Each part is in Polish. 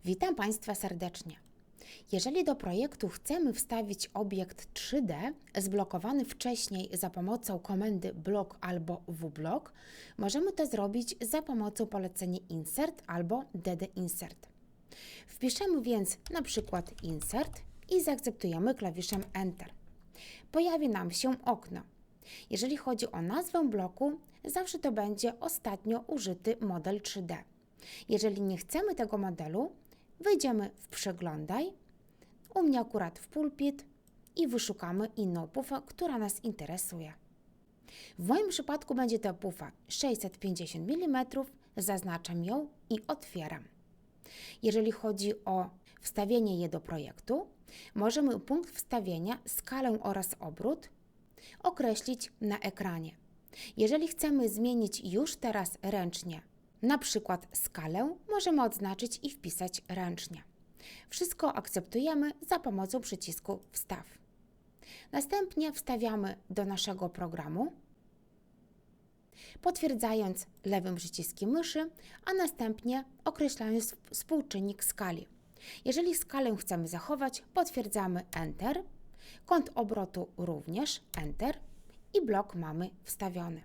Witam Państwa serdecznie. Jeżeli do projektu chcemy wstawić obiekt 3D zblokowany wcześniej za pomocą komendy blok albo wblok, możemy to zrobić za pomocą polecenia insert albo dd-insert. Wpiszemy więc na przykład insert i zaakceptujemy klawiszem Enter. Pojawi nam się okno. Jeżeli chodzi o nazwę bloku, zawsze to będzie ostatnio użyty model 3D. Jeżeli nie chcemy tego modelu, wejdziemy w Przeglądaj, u mnie akurat w Pulpit i wyszukamy inną pufę, która nas interesuje. W moim przypadku będzie to pufa 650 mm, zaznaczam ją i otwieram. Jeżeli chodzi o wstawienie je do projektu, możemy punkt wstawienia, skalę oraz obrót określić na ekranie. Jeżeli chcemy zmienić już teraz ręcznie, na przykład skalę, możemy odznaczyć i wpisać ręcznie. Wszystko akceptujemy za pomocą przycisku Wstaw. Następnie wstawiamy do naszego programu, potwierdzając lewym przyciskiem myszy, a następnie określając współczynnik skali. Jeżeli skalę chcemy zachować, potwierdzamy Enter, kąt obrotu również Enter i blok mamy wstawiony.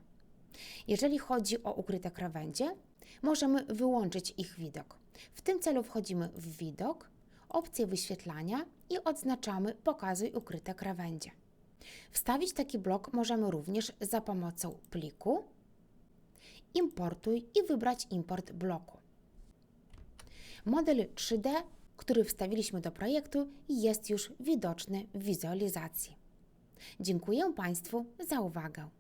Jeżeli chodzi o ukryte krawędzie, możemy wyłączyć ich widok. W tym celu wchodzimy w Widok, opcję wyświetlania i odznaczamy Pokazuj ukryte krawędzie. Wstawić taki blok możemy również za pomocą pliku, Importuj i wybrać Import bloku. Model 3D, który wstawiliśmy do projektu, jest już widoczny w wizualizacji. Dziękuję Państwu za uwagę.